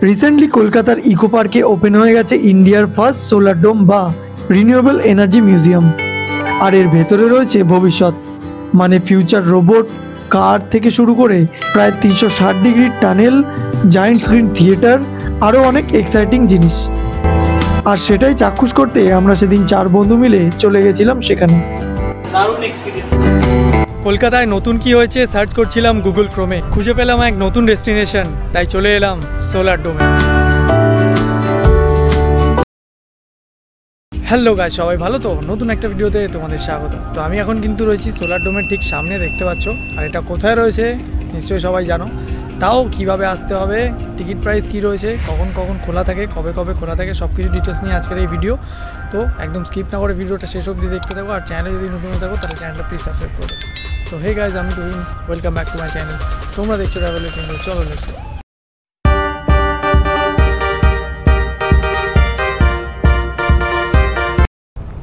Recently কলকাতার eco পার্কে open হয়ে গেছে ইন্ডিয়ার ফার্স্ট সোলার ডোম বা রিনিউয়েবল এনার্জি মিউজিয়াম। আর এর ভেতরে রয়েছে ভবিষ্যৎ, মানে ফিউচার রোবট, কার থেকে শুরু করে প্রায় 360 ডিগ্রির টানেল, জায়েন্ট স্ক্রিন থিয়েটার, আরও অনেক এক্সাইটিং জিনিস। আর সেটাই চাক্ষুষ করতে আমরা সেদিন 4 বন্ধু মিলে চলে গেছিলাম সেখানে। দারুণ এক্সপিরিয়েন্স। কলকাতায় নতুন কি হয়েছে সার্চ করছিলাম গুগল ক্রোমে, খুঁজে পেলাম এক নতুন ডেস্টিনেশন, তাই চলে এলাম সোলার ডোমে। হ্যালো গাইস, সবাই ভালো তো? নতুন একটা ভিডিওতে তোমাদের স্বাগত। তো আমি এখন কিন্তু রয়েছি সোলার ডোমের ঠিক সামনে, দেখতে পাচ্ছ। আর এটা কোথায় রয়েছে নিশ্চয়ই সবাই জানো, তাও কিভাবে আসতে হবে, টিকিট প্রাইস কি রয়েছে, কখন কখন খোলা থাকে, কবে কবে খোলা থাকে, সব কিছু ডিটেলস নিয়ে আজকের এই ভিডিও। তো একদম স্কিপ না করে ভিডিওটা শেষ অবধি দেখতে থাকো। আর চ্যানেলে যদি নতুন হয়ে থাকো তাহলে চ্যানেলটা প্লিজ সাবস্ক্রাইব করে দেবো। সো হে গাইজ, আমি Tuhin, welcome back to my channel. তোমরা দেখছো ট্রাভেল উইথ হিন্দু। চলো লেটস গো।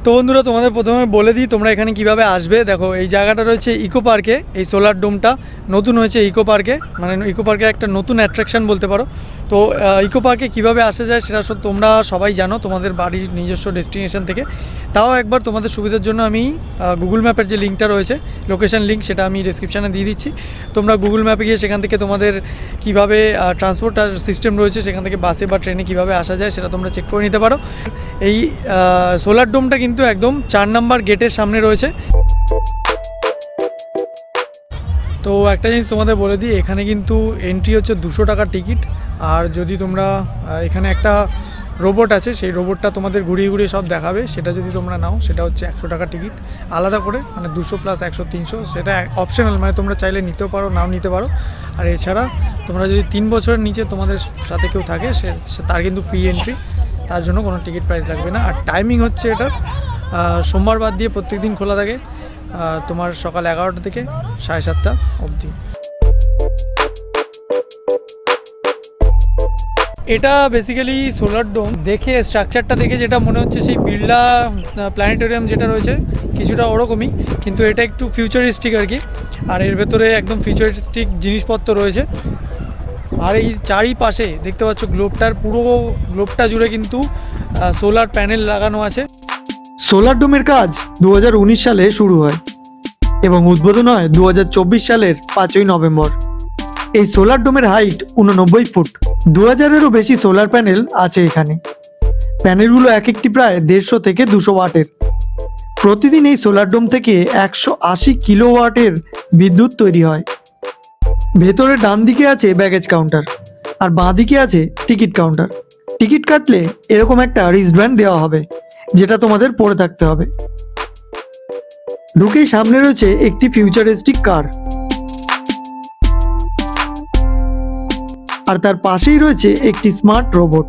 তো বন্ধুরা, তোমাদের প্রথমে বলে দিই তোমরা এখানে কিভাবে আসবে। দেখো, এই জায়গাটা রয়েছে ইকো পার্কে, এই সোলার ডোমটা নতুন হয়েছে ইকো পার্কে, মানে ইকো পার্কের একটা নতুন অ্যাট্রাকশান বলতে পারো। তো ইকো পার্কে কীভাবে আসা যায় সেটা তোমরা সবাই জানো তোমাদের বাড়ির নিজস্ব ডেস্টিনেশন থেকে। তাও একবার তোমাদের সুবিধার জন্য আমি গুগল ম্যাপের যে লিঙ্কটা রয়েছে, লোকেশন লিঙ্ক, সেটা আমি ডেসক্রিপশানে দিয়ে দিচ্ছি। তোমরা গুগল ম্যাপে গিয়ে সেখান থেকে তোমাদের কীভাবে ট্রান্সপোর্ট সিস্টেম রয়েছে, সেখান থেকে বাসে বা ট্রেনে কীভাবে আসা যায় সেটা তোমরা চেক করে নিতে পারো। এই সোলার ডোমটা কিন্তু একদম 4 নম্বর গেটের সামনে রয়েছে। তো একটা জিনিস তোমাদের বলে দিই, এখানে কিন্তু এন্ট্রি হচ্ছে 200 টাকার টিকিট। আর যদি তোমরা এখানে একটা রোবট আছে, সেই রোবটটা তোমাদের ঘুরিয়ে ঘুরিয়ে সব দেখাবে, সেটা যদি তোমরা নাও সেটা হচ্ছে 100 টাকার টিকিট আলাদা করে, মানে 200 + 100 300, সেটা অপশনাল, মানে তোমরা চাইলে নিতেও পারো, নাও নিতে পারো। আর এছাড়া তোমরা যদি 3 বছরের নিচে তোমাদের সাথে কেউ থাকে তার কিন্তু ফ্রি এন্ট্রি, তার জন্য কোনো টিকিট প্রাইস লাগবে না। আর টাইমিং হচ্ছে এটা সোমবার বাদ দিয়ে প্রত্যেক দিন খোলা থাকে, তোমার সকাল 11টা থেকে 7:30 অবধি। এটা বেসিক্যালি সোলার ডোম দেখে, স্ট্রাকচারটা দেখে যেটা মনে হচ্ছে সেই বিড়লা প্ল্যানেটোরিয়াম যেটা রয়েছে কিছুটা ওরকমই, কিন্তু এটা একটু ফিউচারিস্টিক আর কি। আর এর ভেতরে একদম ফিউচারিস্টিক জিনিসপত্র রয়েছে। আর এই চারিপাশে দেখতে পাচ্ছ পুরো গ্লোবটা জুড়ে কিন্তু সোলার প্যানেল লাগানো আছে। সোলার ডোমের কাজ 2019 সালে শুরু হয় এবং উদ্বোধন হয় 2024 সালের 5ই নভেম্বর। এই সোলার ডোমের হাইট 89 ফুট। 2000-এরও বেশি সোলার প্যানেল আছে এখানে। প্যানেলগুলো এক একটি প্রায় 150 থেকে 200 ওয়াটের। প্রতিদিন এই সোলার ডোম থেকে 180 কিলোওয়াটের বিদ্যুৎ তৈরি হয়। ভেতরে ডান দিকে আছে ব্যাগেজ কাউন্টার আর বাঁ দিকে আছে টিকিট কাউন্টার। টিকিট কাটলে এরকম একটা রিস্টব্যান্ড দেওয়া হবে, যেটা তোমাদের পরে থাকতে হবে। ঢুকেই সামনে রয়েছে একটি ফিউচারিস্টিক কার, আর তার পাশেই রয়েছে একটি স্মার্ট রোবট।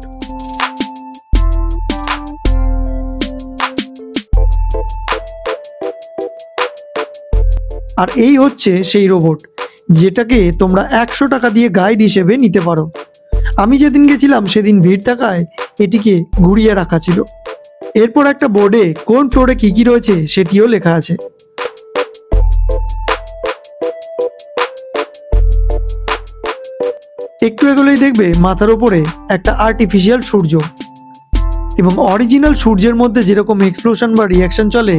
আর এই হচ্ছে সেই রোবট, যেটাকে তোমরা 100 টাকা দিয়ে গাইড হিসেবে নিতে পারো। আমি যেদিন গেছিলাম সেদিন ভিড় থাকায় এটিকে ঘুরিয়ে রাখা ছিল। এরপর একটা বোর্ডে কোন ফ্লোরে কি কি রয়েছে সেটিও লেখা আছে। একটু এগোলেই দেখবে মাথার উপরে একটা আর্টিফিশিয়াল সূর্য, এবং অরিজিনাল সূর্যের মধ্যে যেরকম এক্সপ্লোশন বা রিয়াকশন চলে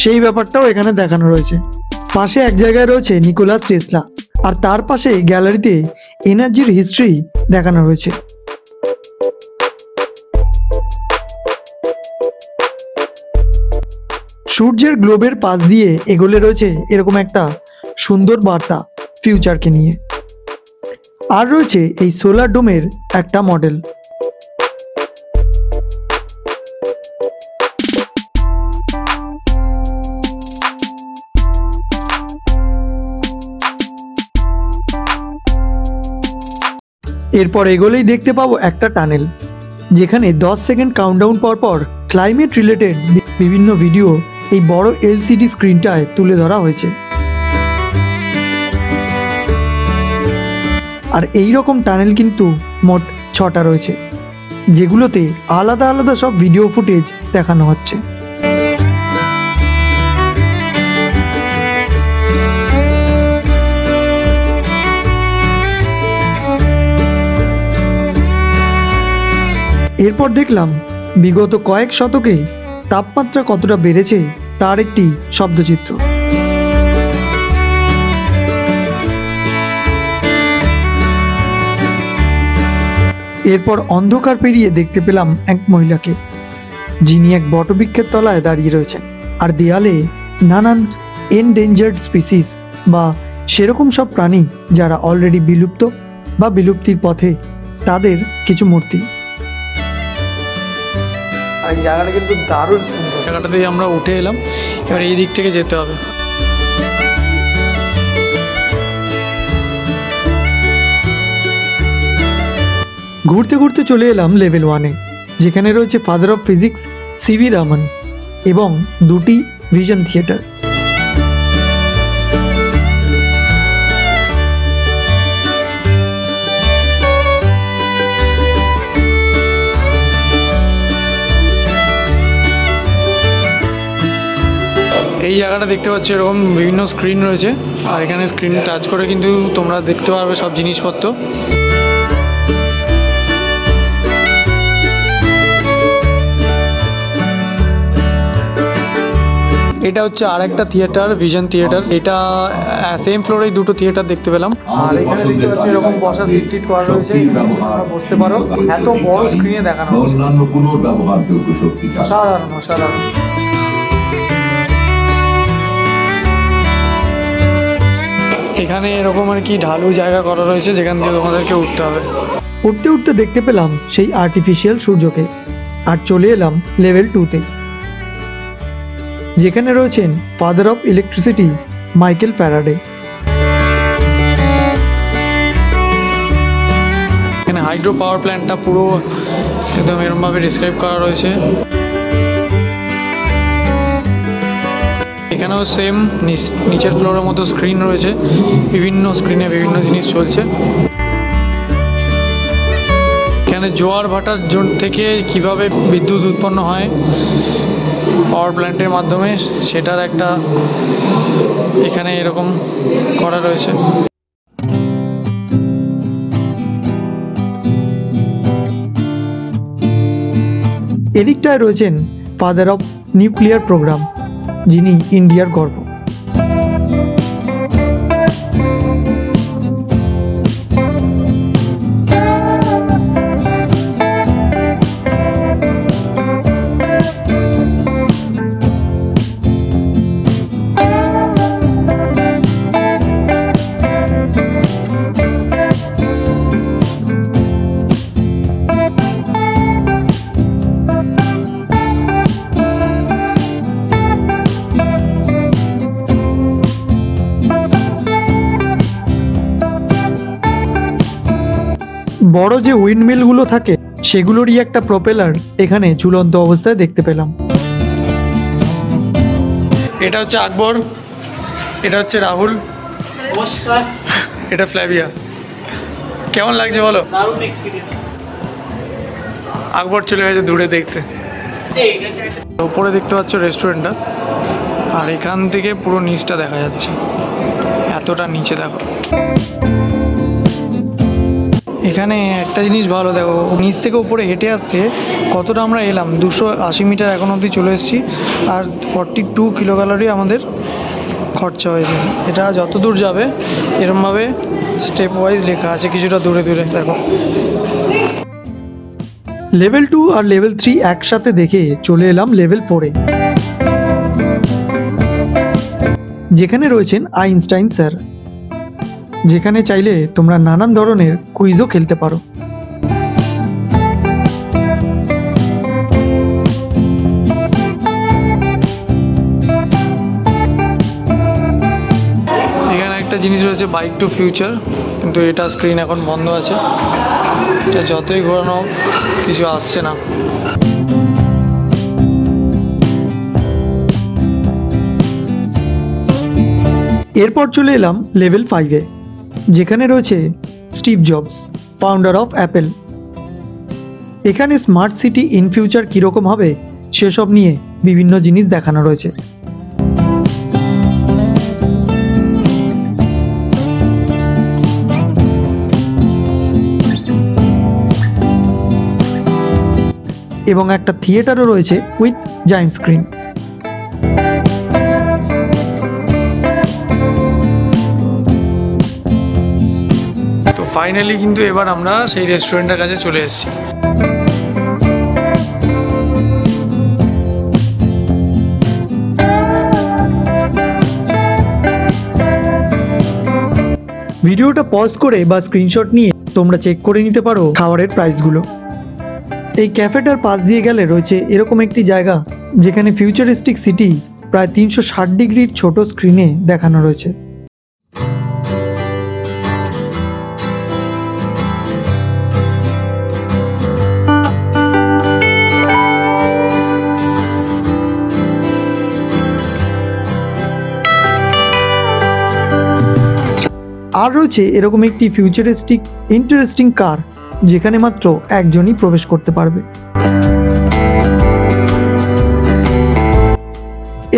সেই ব্যাপারটাও এখানে দেখানো রয়েছে। পাশে এক জায়গায় রয়েছে নিকোলাস টেসলা, আর তার পাশে গ্যালারিতে এনার্জির হিস্ট্রি দেখানো রয়েছে। সূর্যের গ্লোবের পাশ দিয়ে এগোলে রয়েছে এরকম একটা সুন্দর বার্তা ফিউচারকে নিয়ে। আর রয়েছে এই সোলার ডোমের একটা মডেল। এরপর এগোলেই দেখতে পাবো একটা টানেল, যেখানে 10 সেকেন্ড কাউন্টডাউন পর ক্লাইমেট রিলেটেড বিভিন্ন ভিডিও এই বড় এলসিডি স্ক্রিনটায় তুলে ধরা হয়েছে। আর এই রকম টানেল কিন্তু মোট 6টা রয়েছে, যেগুলোতে আলাদা আলাদা সব ভিডিও ফুটেজ দেখানো হচ্ছে। এরপর দেখলাম বিগত কয়েক শতকে তাপমাত্রা কতটা বেড়েছে তার একটি শব্দচিত্র। এরপর অন্ধকার পেরিয়ে দেখতে পেলাম এক মহিলাকে, যিনি এক বটবৃক্ষের তলায় দাঁড়িয়ে রয়েছেন, আর দেয়ালে নানান এনডেঞ্জার্ড স্পিসিস বা সেরকম সব প্রাণী যারা অলরেডি বিলুপ্ত বা বিলুপ্তির পথে, তাদের কিছু মূর্তি। আর এই জায়গাটা কিন্তু দারুণ সুন্দর। জায়গাটাতেই আমরা উঠে এলাম, এবার এই দিক থেকে যেতে হবে। ঘুরতে ঘুরতে চলে এলাম লেভেল 1-এ, যেখানে রয়েছে father of physics CV Raman এবং দুটি ভিশন থিয়েটার। এই জায়গাটা দেখতে পাচ্ছ এরকম বিভিন্ন স্ক্রিন রয়েছে, আর এখানে স্ক্রিন টাচ করে কিন্তু তোমরা দেখতে পারবে সব জিনিসপত্র। এটা হচ্ছে আর একটা থিয়েটার, ভিশন থিয়েটার। এটা সেম ফ্লোরেই দুটো থিয়েটার দেখতে পেলাম। আর এখানে দেখতে পাচ্ছি এরকম বসার সিট টিট করা রয়েছে, তোমরা বসতে পারো। এত বড় স্ক্রিনে দেখানো হচ্ছে, অসাধারণ অসাধারণ। এখানে এরকম আর কি ঢালু জায়গা করা রয়েছে, যেখান থেকে তোমাদেরকে উঠতে হবে। উঠতে উঠতে দেখতে পেলাম সেই আর্টিফিশিয়াল সূর্যকে, আর চলে এলাম লেভেল 2-তে, যেখানে রয়েছেন father of electricity Michael Faraday. এখানে হাইড্রো পাওয়ার প্ল্যান্টটা পুরো একদম এরকমভাবে ডিসক্রাইব করা রয়েছে। এখানেও সেম নিচের ফ্লোরের মতো স্ক্রিন রয়েছে, বিভিন্ন স্ক্রিনে বিভিন্ন জিনিস চলছে। এখানে জোয়ার ভাটার থেকে কিভাবে বিদ্যুৎ উৎপন্ন হয় পাওয়ার প্ল্যান্টের মাধ্যমে, সেটার একটা এখানে এরকম করা রয়েছে। এদিকটায় রয়েছেন ফাদার অফ নিউক্লিয়ার প্রোগ্রাম, যিনি ইন্ডিয়ার গর্ব। বড় যে উইন্ডমিলগুলো থাকে সেগুলোরই একটা প্রপেলার এখানে ঝুলন্ত অবস্থায় দেখতে পেলাম। এটা হচ্ছে আকবর, এটা হচ্ছে রাহুল, নমস্কার। এটা ফ্ল্যাভিয়া। কেমন লাগছে বলো? দারুণ এক্সপিরিয়েন্স। আকবর চলে গেছে দূরে দেখতে। এই উপরে দেখতে পাচ্ছ রেস্টুরেন্টটা, আর এখান থেকে পুরো নিচটা দেখা যাচ্ছে, এতটা নিচে দেখো। এখানে একটা জিনিস ভালো, দেখো নিচ থেকে উপরে হেঁটে আসতে কতটা আমরা এলাম, 280 মিটার এখন অবধি চলে এসেছি, আর 42 কিলো ক্যালোরি আমাদের খরচা হয়েছে। এটা যত দূর যাবে এরমভাবে স্টেপ ওয়াইজ লেখা আছে কিছুটা দূরে দূরে দেখো। লেভেল 2 আর লেভেল 3 একসাথে দেখে চলে এলাম লেভেল 4-এ, যেখানে রয়েছেন আইনস্টাইন স্যার, যেখানে চাইলে তোমরা নানান ধরনের কুইজও খেলতে পারো। এখানে একটা জিনিস রয়েছে বাইক টু ফিউচার, কিন্তু এটা স্ক্রিন এখন বন্ধ আছে, এটা যতই ঘোরানো কিছু আসছে না। এরপর চলে এলাম লেভেল 5-এ, যেখানে রয়েছে Steve jobs, founder of Apple. এখানে স্মার্ট সিটি ইন ফিউচার কীরকম হবে সেসব নিয়ে বিভিন্ন জিনিস দেখানো রয়েছে। এবং একটা থিয়েটারও রয়েছে উইথ জায়ান্ট স্ক্রিন। তো ফাইনালি কিন্তু এবার আমরা সেই রেস্টুরেন্টের কাছে চলে এসেছি। ভিডিওটা পজ করে বা স্ক্রিনশট নিয়ে তোমরা চেক করে নিতে পারো খাবারের প্রাইসগুলো। এই ক্যাফেটার পাশ দিয়ে গেলে রয়েছে এরকম একটি জায়গা যেখানে ফিউচারিস্টিক সিটি প্রায় 360 ডিগ্রির ছোট স্ক্রিনে দেখানো রয়েছে। আর রয়েছে এরকম একটি ফিউচারিস্টিক ইন্টারেস্টিং কার যেখানে মাত্র একজনই প্রবেশ করতে পারবে।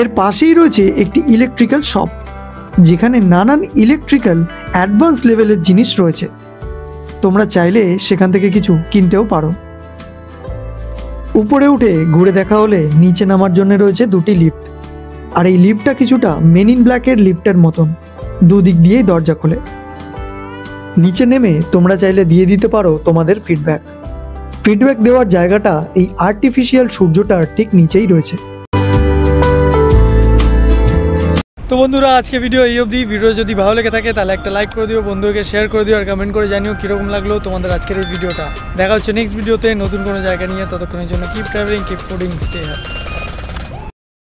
এর পাশেই রয়েছে একটি ইলেকট্রিক্যাল শপ যেখানে নানান ইলেকট্রিক্যাল অ্যাডভান্স লেভেলের জিনিস রয়েছে। তোমরা চাইলে সেখান থেকে কিছু কিনতেও পারো। উপরে উঠে ঘুরে দেখা হলে নিচে নামার জন্য রয়েছে দুটি লিফট, আর এই লিফটটা কিছুটা মেন ইন ব্ল্যাকের লিফটের মতন, দুদিক দিয়েই দরজা খোলে। নিচে নেমে তোমরা চাইলে দিয়ে দিতে পারো তোমাদের ফিডব্যাক দেওয়ার জায়গাটা এই আর্টিফিশিয়াল সূর্যটার ঠিক নিচেই রয়েছে। তো বন্ধুরা, আজকে ভিডিও এই অবধি। ভিডিও যদি ভালো লেগে থাকে তাহলে একটা লাইক করে দিও, বন্ধুকে শেয়ার করে দিও, আর কমেন্ট করে জানিও কীরকম লাগলো তোমাদের আজকের এই ভিডিওটা। দেখা হচ্ছে নেক্সট ভিডিওতে নতুন কোনো জায়গা নিয়ে। ততক্ষণের জন্য keep travelling, keep fooding, stay happy.